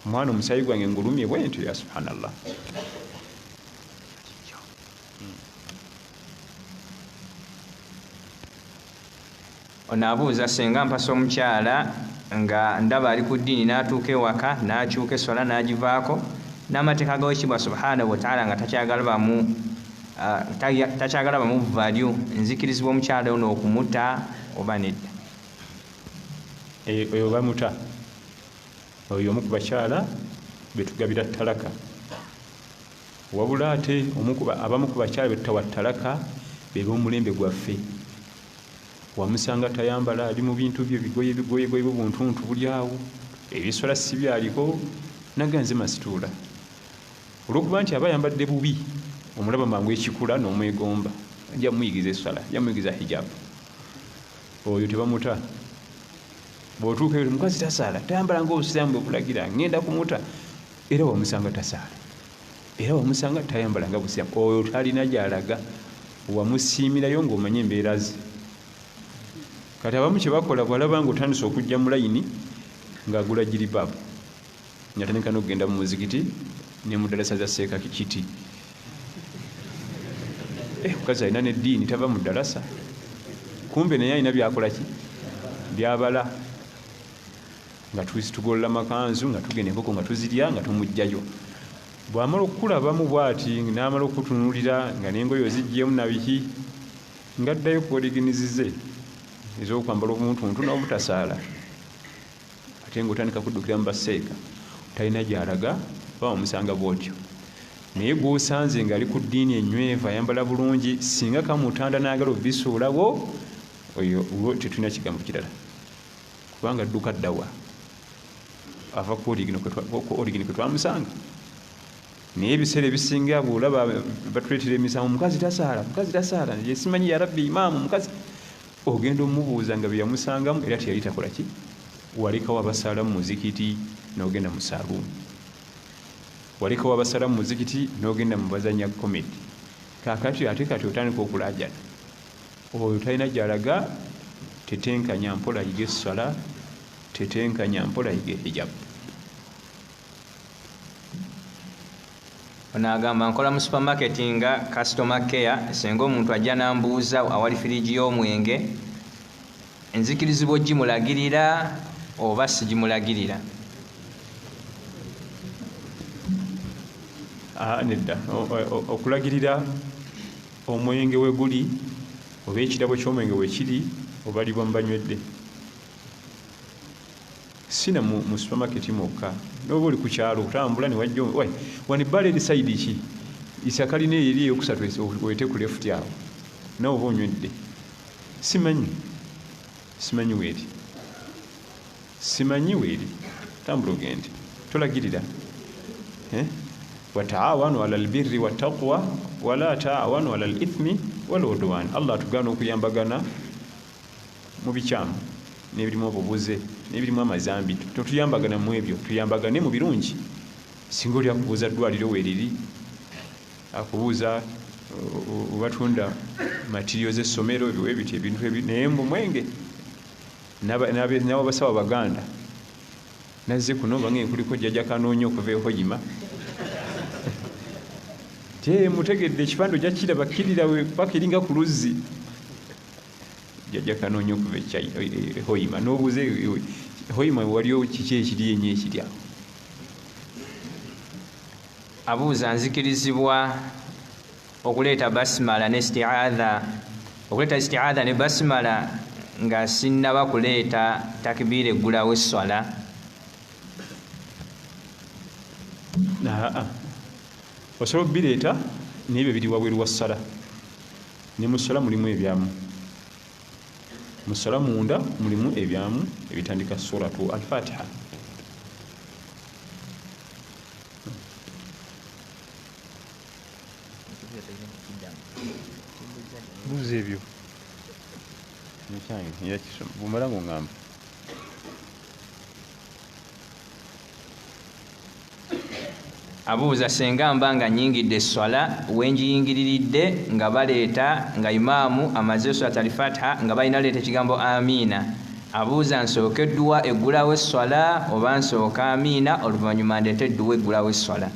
Omwana omusaayi gwange ngulumye bwe ntyo, ya subhanallah.
Onaabuuza senga mpasa omukyala nga ndaba ali ku ddiini n'atuuka ewaka n'akyuka essola n'agivaako, n'amateeka g'Oweekitiibwa subhanahu wa taala nga takyagala bamu value, nzikirizibwa omukyala ono okumuta oba nedda?
Oyo bamuta. Oyo omu ku bakyala be tugabira ttalaka. Wabula ate abamu ku bakyala be tutawa ttalaka be b'omulembe gwaffe. Wamusanga tayambala, ali mu bintu bye bigoye bubuntuntu buli awo, ebisola si byaliko, naganze masituula. Olw'okuba nti aba ayambadde bubi, omulaba mangu ekikula n'omwegomba, ajja muyigiza essala, ajja muyigiza hijab. Oyo tebamuta. Bw'otuuka eyo mukazi tasaala, tayambala ng'obusiraamu bwe bulagira, ngenda kumuta. Era wamusanga tasaala, era wamusanga tayambala nga busiraamu. Oyo talina gy'alaga, wamusiimirayo ng'omanye embeera ze. Kati abamu kye bakola, bw'alaba ng'otandise okujja mu layini ng'agula jiribaabu, n'atandika n'okugenda mu muzikiti ne mu ddalasa za seeka kiti. Omukazi alina n'eddiini, tava mu ddalasa, kumbe naye alina byakola ki? Byabala. Nga tugolola makanzu, nga tugenda enkoko nga tuzirya, nga tumugjayo. Bw'amala okukulabamu bw'ati n'amala okutunuulira nga n'engoye oziggyemu na biki, ng'addayo ku oliginizize ez'okwambala obuntuntu n'obutasaala. ate ng'otandika kuddukira mu baseeka talina gy'alaga bamusanga bw'otyo. Naye gw'osanze ng'ali ku ddiini enywevu ayambala bulungi singa kamutanda n'agala obisuulawo oyo tetulina kigambo kirala kubanga adduka ddawa ava ku origini kwe twamusanga. Naye ebiseera ebisinga bw'olaba batuleetera emisango mukazi tasaala yesimanyi ya rabbi imaamu mukazi ogenda omubuuza nga bye yamusangamu era teyali takola ki walekawo abasaala mu muzikiti n'ogenda mu saaluuni, walekawo abasaala mu muzikiti n'ogenda mu bazanya komedi. Kaakati ate kati otandika okulaajana oyo talina gy'alaga. Tetenkanya mpola yiga essala, tetenkanya mpola yiga ehijabu.
Ono agamba nkola mu supermarket nga customer care, senga omuntu ajja n'ambuuza awali firiji y'omwenge enzikirizibwa gimulagirira oba sigimulagirira?
Nedda, okulagirira omwenge we guli oba ekirabo ky'omwenge we kiri obalibwa mu banywedde, sina mu supermarket mwokka. N'oba oli ku kyalo otambula ne wajja wano ebbala eri sayidi ki isaka lina eri eyokusatu wete ku left awo nawe oba onywedde. Simanyi weeri tambula ogende tolagirira. Wataawanu ala albirri wattaqwa wala taawanu ala alithmi waludwan. Allah tugaana okuyambagana mu bikyamu n'ebirimu obubuze n'ebirimu amazambi. Totuyambagana mu ebyo, tuyambagane mu birungi. Singa oli akubuuza ddwaliro weeriri, akubuuza obatunda matiriyo z'essomero ebyo ebintu naye mbu mwenge n'abasawo Baganda nazze kuno bange kuliko jjajja Kanoonya okuva e Hoima mutegedde ekipande ojja kiraba kirira bakiringa ku luzzi jjajja Kanoonya okuva e Hoima n'obuuze Hoima waliwo kiki ekiri ennyo ekiri awo.
Abuuza nzikirizibwa okuleeta basimala ne isti'adha, okuleeta isti'adha ne basimala nga sinnaba kuleeta takbiira eggulawo esswala?
Osobola okubireeta naye byo biri wabweru wa ssala. Ne mu ssala mulimu ebyamu, mu ssala munda mulimu ebyamu ebitandika suratu al-Fatiha. Buuza ebyo bumala ng'oŋŋamba.
Abuuza senga mba nga nnyingidde esswala wenjiyingiriridde nga baleeta nga imaamu amaze suratu al-Fatiha nga balina leeta ekigambo amiina. Abuuza nsooka edduwa eggulawo esswala oba nsooka amiina oluvannyuma ndeeta edduwa eggulawo esswala?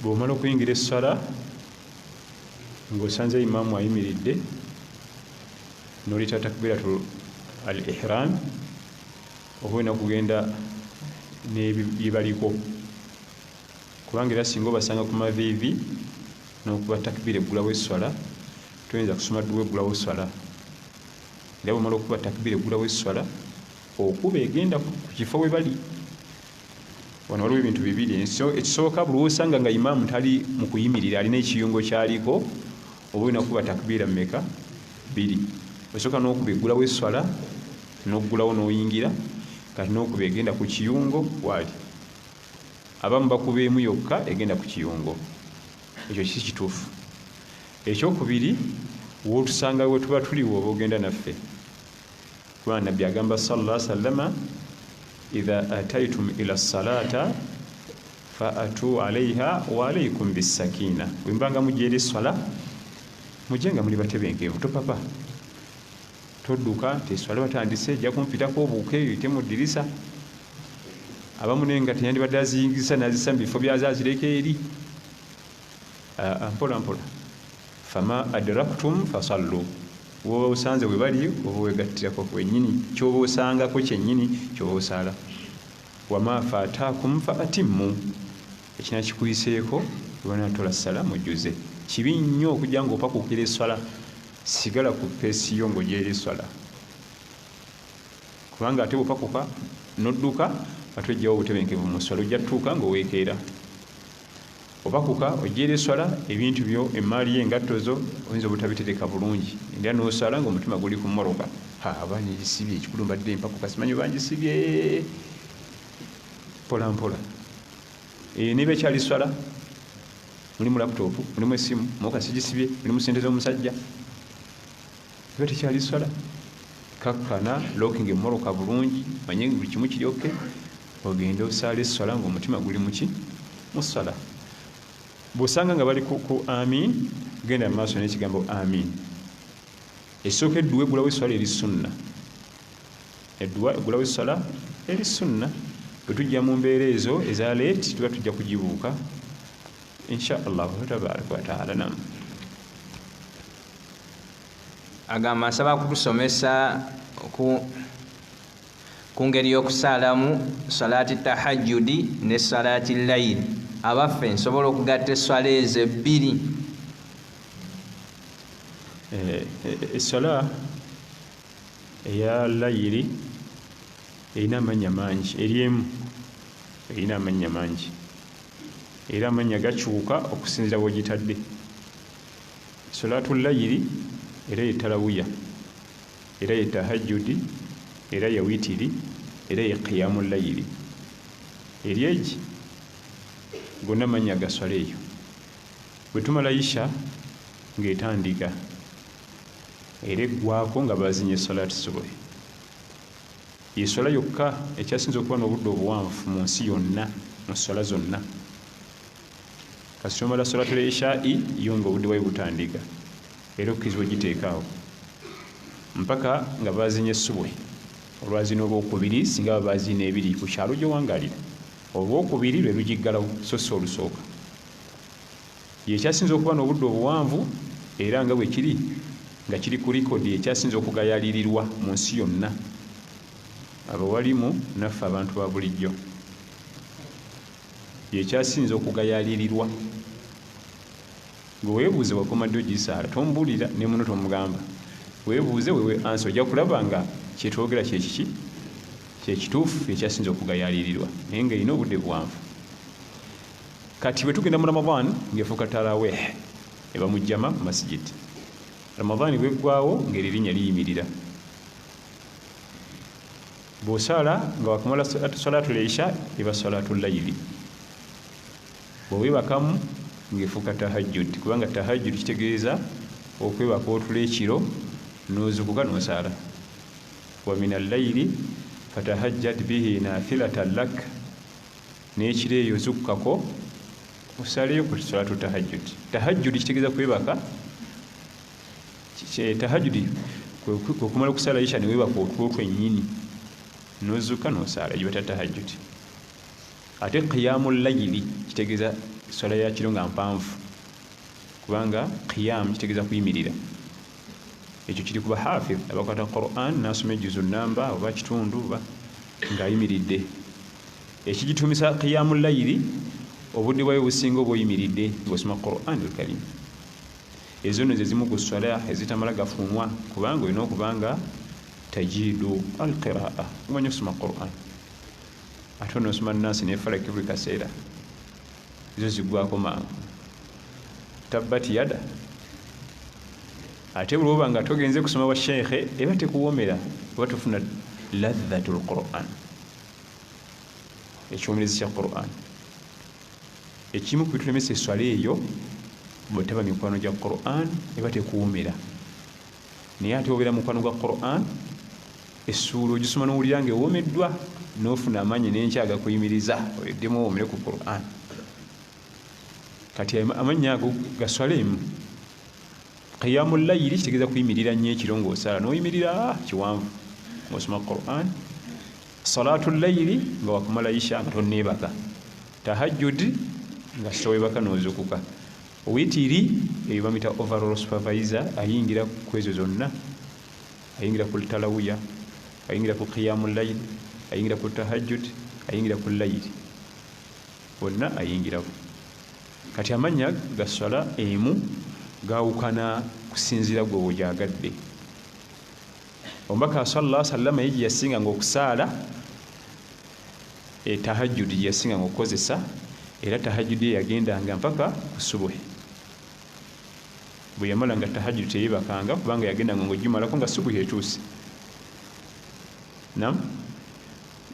Bw'omala okuyingira esswala ng'osanze imaamu ayimiridde n'oleta takbiratu al-ihram oba olina kugenda n'ebibaliko kubanga era singa obasanga ku maviivi n'okuba takbira eggulawo esswala toyinza kusoma dduwa eggulawo esswala. Era bw'omala okuba takbira eggulawo esswala okuba egenda ku kifo we bali. Wano waliwo ebintu bibiri. Ekisooka buli wosanga nga imaamu tali mu kuyimirira alina ekiyungo kyaliko oba olina kuba takbira mmeka? 2. Osooka n'okuba eggulawo esswala n'oggulawo n'oyingira kati n'okuba egenda ku kiyungo waali. Abamu bakuba emu yokka egenda ku kiyungo. Ekyo si kituufu. Ekyokubiri wootusanga we tuba tuliwo oba ogenda naffe. Kuba Nabbi agamba sallallahu alaihi wasallama idha ataitum ila salata fa atu alaiha wa alaikum bisakina. Bwembanga mujja eri esswala mujje nga muli batebenkeevu, topapa todduka teswala batandise ejja kumpitako obuuka eyo ite mu ddirisa. Abamu naye nga teyandibadde aziyingisa n'azisa mu bifo byazo azireka eri. Mpola mpola. Fama adraktum fasallu. Woba osanze we bali oba wegattirako wennyini ky'oba osangako kyennyini ky'oba osaala. Wama faataakum fa atimmu. Ekina kikuyiseeko wanatola ssala mujjuze. Kibi nnyo okujja ng'opakuukira esswala sigala ku peesiyo ng'ogyeri esswala. kubanga ate bwopakuka nodduka ate ojjawo obutebenkevu mu swala ojja tutuuka ng'oweekeera opakuka ojjeera eswala ebintu byo emaali y'engatto zo oyinza obutabitereka bulungi era n'osala ng'omutima guli ku mmoroka aba negisibye ekikulu mbadde empakuka simanyi bangisibye mpola mpola niba ekyali swala mulimu laputopu mulimu essimu mukasi gisibye mulimu sente z'omusajja iba tekyali swala kakkana looking emmoroka bulungi manye buli kimu kiryoke ogenda osaala esswala ng'omutima guli muki mu swala bw'osanga nga bali ku amin genda mu maaso n'ekigambo amin esooka edduwa eggulawo esswala eri sunna edduwa eggulawo esswala eri sunna bwe tujja mu mbeera ezo eza leeti tuba tujja kugibuuka insha allahu tabaraka wataala. Nam
agamba nsaba kutusomesa ku ngeri y'okusaalamu salaati tahajjudi ne salaati layiri abaffe nsobola okugatta esswala ezo ebbiri.
Esswala eya layiri erina amannya mangi, eri emu erina amannya mangi era amannya gakyuka okusinzira w'ogitadde. Salaatu layiri era ye talawuya era ye tahajjudi era ye witiri era ye qiyaamu layiri. Eri egi gonna amannya ga swala eyo. Bwe tumala isha ng'etandika era eggwako nga bazinye salaati subuhi. Ye swala yokka ekyasinza okuba n'obudde obuwanvu mu nsi yonna mu swala zonna. Kasita omala salaatu l'ishaa'i yo ng'obudde bwayo butandika era okkirizibwa giteekaawo mpaka nga bazinye subuhi. Olwazina olwokubiri singa baba baziina ebiri ku kyalo gy'owangaalira, olwokubiri lwe lugiggalawo so si olusooka. Ye ekyasinza okuba n'obudde obuwanvu era nga bwe kiri nga kiri ku likodi ekyasinza okugayalirirwa mu nsi yonna abawalimu naffe abantu ba bulijjo. Ye ekyasinza okugayalirirwa ng'oweebuuze wakomadde ogisaala tombuulira ne muno tomugamba weebuuze wewe ansi ojja kulaba nga kyetwogera kyekiki kyekituufu ekyasinza okugayalirirwa naye ng'erina obudde buwanvu. Kati bwe tugenda mu Ramadan ng'efuuka tarawih eba mu jjama mu masigiti. Ramadan bweggwawo ng'erinnya liyimirira. Bw'osaala nga wakamala salaatu l'isha eba salaatu layiri. Bw'owebakamu ng'efuuka tahajjudi kubanga tahajjudi kitegeeza okwebaka otulo ekiro n'ozukuka n'osaala. Wa min al-layli fatahajjad bihi naafilatan lak, n'ekiro eyo zukkako osaleyo ku salaatu tahajjudi. Tahajjudi kitegeeza kwebaka. Tahajjudi kwe kumala okusala isha ne weebaka otulo twennyini n'ozukka n'osaala gye bata tahajjudi. Ate qiyaamu layiri kitegeeza swala ya kiro nga mpanvu kubanga qiyaamu kitegeeza kuyimirira. Ekyo kiri ku bahafidh abakwata Qur'an n'asoma ejuzu nnamba oba kitundu oba ng'ayimiridde. Ekigitumisa qiyaamu layiri obudde bwayo businga oba oyimiridde ng'osoma Qur'an al-Karim. Ezo nno ze zimu ku swala ezitamala gafunwa kubanga olina okubanga tajidu al-qiraa omanya okusoma Qur'an ate onoosoma Naasi ne Falaki buli kaseera ezo ziggwako mangu tabbati yada. Ate buli oba nga togenze kusoma wa sheekhe eba tekuwoomera oba tofuna ladhatul Qur'an, ekiwumirizi kya Qur'an. Ekimu ku bitulemesa esswala eyo bwe taba mikwano gya Qur'an eba tekuwoomera. Naye ate obeera mukwano gwa Qur'an essuula ogisoma n'owulira ng'ewoomeddwa n'ofuna amaanyi n'enkyaga kuyimiriza oyeddemu owoomere ku Qur'an. Kati amannya ago gaswala emu. Qiyaamu layiri kitegeeza kuyimirira nnyo ekiro ng'osaala n'oyimirira kiwanvu ng'osoma Qur'an. Salaatu layiri nga wakumala isha nga tonneebaka. Tahajjudi nga sitoweebaka n'ozukuka. Witiri eyo bamuyita overall supervisor ayingira ku ezo zonna. Ayingira ku talawuya, ayingira ku qiyaamu layiri, ayingira ku tahajjudi, ayingira ku layiri. Bonna ayingiraku. Kati amannya ga swala emu gaawukana kusinziira gwe w'ogyagadde. omubaka sallallahu alaihi wasallam ye yasinga ng'okusaala tahajjudi yasinga ng'okukozesa, era tahajjudi yagendanga mpaka ku subuhi. Bwe yamala nga tahajjudi teyebakanga kubanga yagendanga ng'ogimalako nga subuhi etuuse. Nam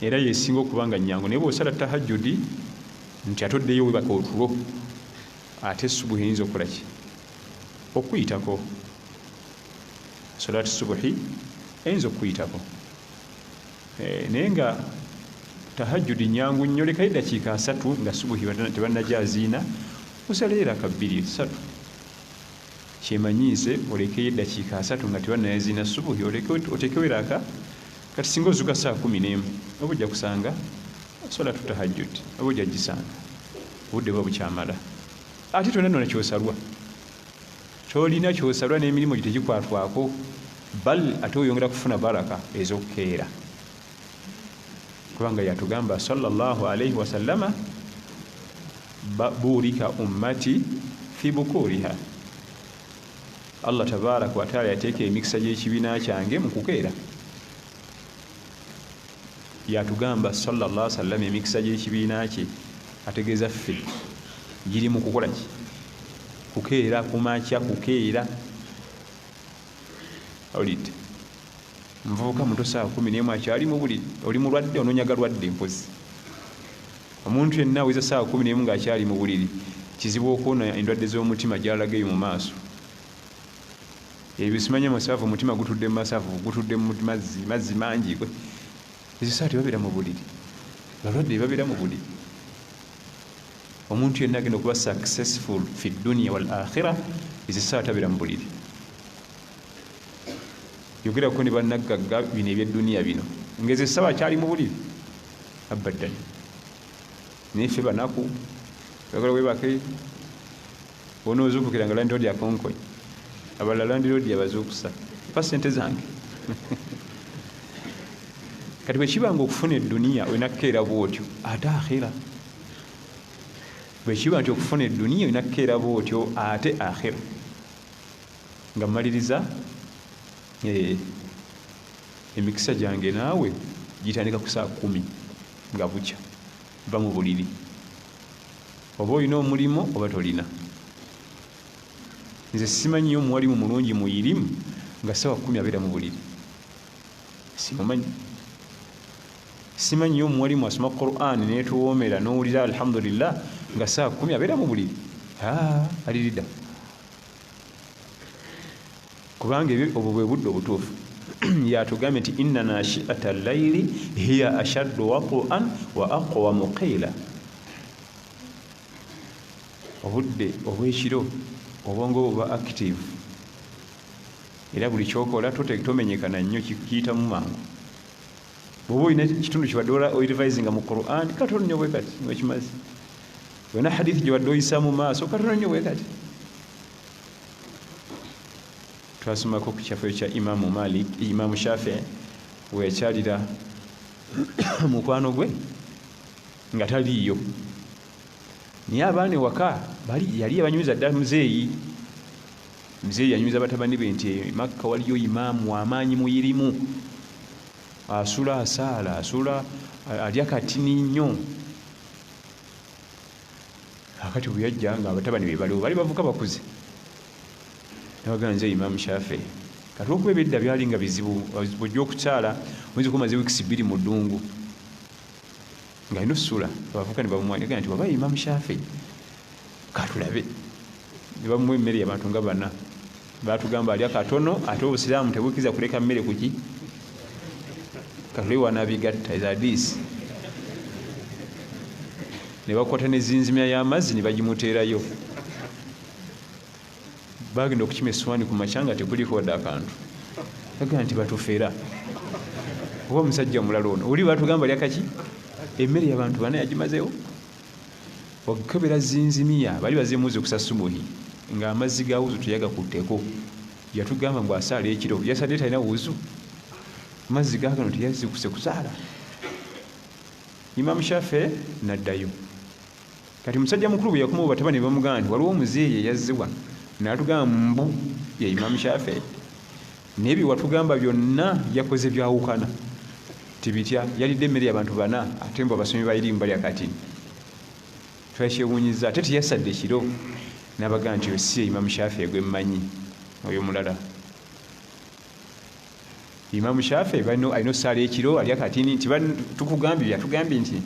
era yesinga okubanga nnyangu, naye bw'osala tahajjudi nti atoddeyo webaka otulo, ate subuhi eyinza okukola ki? Okuyitako. Salaati subuhi eyinza okuyitako. Naye nga tahajjudi nnyangu nnyo, lekayo eddakiika 3 nga subuhi tebannagyaziina, osaleyo raka 2-3. Kyemanyiize olekeyo eddakiika 3 nga tebannayaziina subuhi, otekewo raka. Kati singa ozuka saa 11 oba ojja kusanga salaatu tahajjudi, oba ojja gisanga obudde bwa bukyamala. Ate tonna nona kyosalwa, kyolina kyosalwa n'emirimu gyo tegikwatwako, bal ate oyongera kufuna baraka ez'okukeera, kubanga yatugamba sallallahu alaihi wasallama, burika ummati fi bukuriha. Allah tabaraka wa taala yateeka emikisa gy'ekibiina kyange mu kukeera. Yatugamba sallallahu alaihi wasallam emikisa gy'ekibiina kye ategeeza ffe giri mu kukola ki? Kukeera kumakya, kukeera. Olidde nvubuka muto saa 11 akyali mu buliri, oli mulwadde, ononyaga lwadde mpozi. Omuntu yenna aweza saa 11 ng'akyali mu buliri, kizibu okuwona endwadde z'omutima gy'alagayo mu maaso. Ebyo simanya masaafu, omutima gutudde mu masaafu, gutudde mu mazzi mangi. Ezo saa tebabeera mu buliri, balwadde babeera mu buliri. Omuntu yenna agenda okuba successful fi dunya wal akhirah, ezo saa tabeera mu buliri. Yogerako ne bannagagga bino eby'edduniya bino, ng'ezo essaawa akyali mu buliri, abaddan. Naye ffe banaku oyagala webake, onoozuukukira nga Land Road akonkoye, abalala Land Road abazuukusa, mpa ssente zange. Kati bwe kiba nga okufuna edduniya olina kukeera bw'otyo, ate akhira. Bwe kiba nti okufuna edduniya olina kukeera bw'otyo, ate akhira. Nga mmaliriza, emikisa gyange naawe gitandika ku saa 10 nga bukya, va mu buliri. Oba olina omulimu oba tolina. Nze simanyi omuwalimu mulungi mu irimu nga ssaawa 10 abeera mu buliri. Simumanyi. Simanyi omuwalimu asoma Qur'an neetuwoomera n'owulira alhamdulillah nga saa 10 abeera mu buliri. Alirida. Kubanga obwo bwe budde obutuufu. Yatugambye nti inna nashi'ata al-layli hiya ashaddu wat'an wa aqwamu qila. Obudde obw'ekiro obwongo buba active, era buli kyokola tomenyekana nnyo, kiyitamu mangu. Bw'oba olina kitundu kibadde oirivisinga mu Qur'an, katono nnyo bwe kati wekimaze. Wena hadithi gye wadde oyisa mu maaso, katono nnyo bwe kati. Twasomako ku kyafeyo kya Imamu Malik, Imamu Shafi'i we yakyalira mukwano gwe nga taliiyo. Naye abaana ewaka yali yabanyumiza ddala muzeeyi. Muzeeyi yanyumiza batabani be nti Makka waliyo imaamu w'amaanyi muyirimu, asula asaala, asula alya katini nnyo. Akati bwe yajja nga abatabani be baliwo, bali bavuka bakuze. Nabagamba nze Imamu Shafi'i. Kati okuba ebidda byali nga bizibu, bw'ojja okukyala oyinza okumaze wiikisi 2 mu ddungu nga alina osusula. Abavuka ne bamumwanyi nti waba Imamu Shafi'i katulabe. Ne bamuwa emmere y'abantu nga 4. Baatugamba alya katono, ate obusiraamu tebukkiriza kuleka mmere kuki? Katulabe wanaabigatta ezo hadiisi. Ne bakwata n'ezinzimya y'amazzi ne bagimuteerayo. Bagenda okukima essowaani ku makya nga tekuliko wadde akantu. Bagamba nti batufeera. Oba omusajja mulala ono oli baatugamba alya kaki? Emmere y'abantu 4 yagimazeewo. Wakebera zinzimiya bali bazeemuze okusa subuhi ng'amazzi ga wuzu teyagakutteko. Yatugamba mbu asaala ekiro, yasadde talina wuzu, amazzi gaagano teyazikuse kusaala. Imamu Shafi'i n'addayo. Kati musajja mukulu bwe yakoma batabani bamugamba nti waliwo omuzeeyi yazze wano n'atugamba mbu ye Imamu Shafi'i. nebyo watugamba byonna yakoze byawukana tibitya yalidde emmere y'abantu bana ate mbu abasomi bayirimu bali akatini twakyewunyiza ate teyasadde ekiro n'abagaa nti osi Imamu Shafii gwe mmanyi oyo mulala Imamu Shafii alina osaala ekiro ali akatini nti yatugambye nti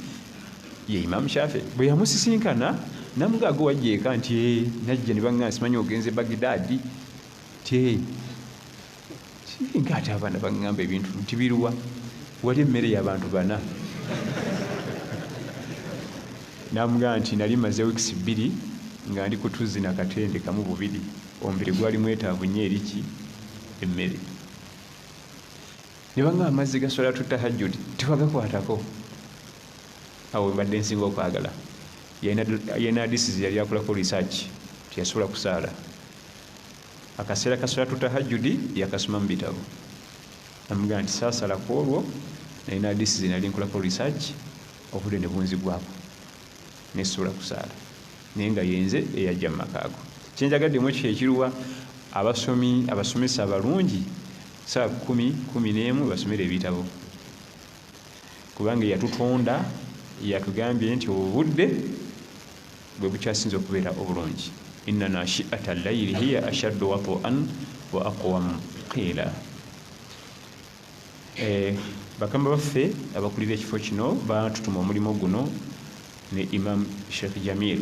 ye Imamu Shafii bwe yamusisinkana namugaaga wajja eka nti najja ne baŋŋamba simanyi ogenze Bagdaadi ti nga ate abaana baŋŋamba ebintu nti biruwa wali emmere y'abantu bana namugamba nti nali maze wiikisi 2 nga ndi kutuzi na katende kamu 2 omubiri gwali mwetaavu nnyo eriki emmere ne baŋŋamba amazzi ga salatu tahajjudi tebagakwatako awo mbadde nsinga okwagala yena hadisi yali akolako research tiyasobola kusaala akaseera ka salatu tahajjudi yakasoma mu bitabo namugamba nti saasala ku olwo nalina hadisi nali nkolako research obudde ne bunzigwako nesobola kusaala naye nga yenze eyajja mu makaago kyenjagaddemu ekyo ekiruwa abasomesa abalungi saa 10-11 basomera ebitabo kubanga yatutonda yatugambye nti obudde bwe bukyasinza okubeera obulungi inna nashi'ata allayli hiya ashaddu wat'an wa aqwam qiila bakamba baffe abakulira ekifo kino batutuma omulimu guno ne Imam Sheikh Jamil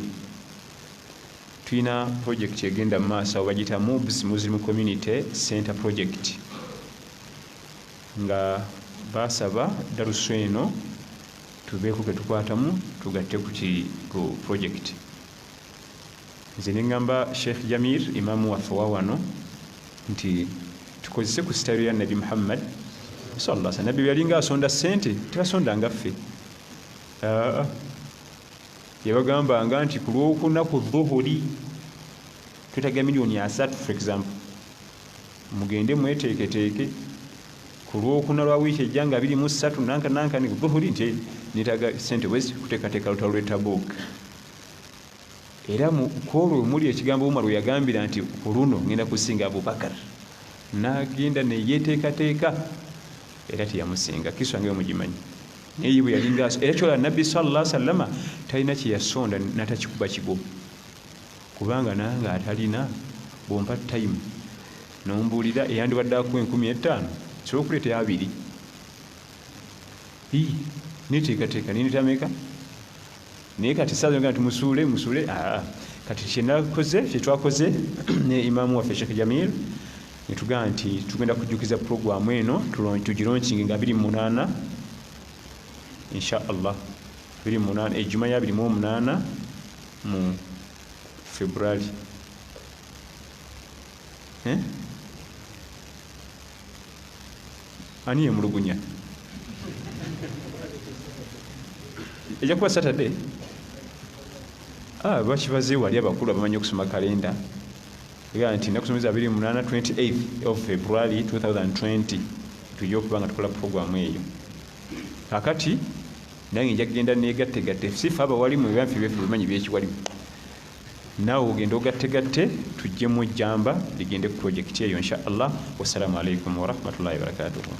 tulina project egenda mu maaso awo bagiyita MUBS Muslim Community Center Project nga basaba darusu eno tubeeko ke tukwatamu tugatte ku project nze ne ngamba Sheikh Jamil imamu waffe wa wano nti tukozese ku sitayiro ya Nabi Muhammad sallallahu alaihi wasallam. Nabi yalinga asonda ssente tebasonda nga ffe yabagambanga nti ku lw'okunaku dhuhuri twetaaga miliyoni 3 for example mugende mweteeketeeke ku lw'okuna lwa wiiki ejja nga 23 nanka ni dhuhuri nti nitaaga ssente wezi kuteekateeka lutalo lw'e Tabuk era kwolwo muli ekigambo Umar lwe yagambira nti ku luno ngenda kusinga Abubakar n'agenda ne yeeteekateeka era teyamusinga kiswa nga mugimanyi naye bwe yalinga era kyola Nabbi sallallahu alaihi wasallam talina kye yasonda natakikuba kigo kubanga nange atalina bwompa time nombuulira eyandibadde akuwa 15,000 sobola okuleeta 2 niteekateeka ninitameka naye kati saaga nti musuule kati kyetwakoze ne imamu waffe Sheikh Jamil netugamba nti tugenda kujjukiza programu eno tugironkinge nga 28 insha Allah 28 ejjuma ya 28 mu February ani yemulugunya ejja kuba Saturday bakibaze wali abakulu abamanyi okusoma kalenda era nti nakusomeza 28 28 of February 2020 tujja okuba nga tukola programu eyo kakati nange nja kugenda neegattegatte sifa abawalimu ebyanfi byefe bimanyi byekiwalimu naawe ogenda ogattegatte tujjemu ejjamba ligende ku projekiti eyo insha Allah. Wassalamu alaikum warahmatullahi wabarakatuhu.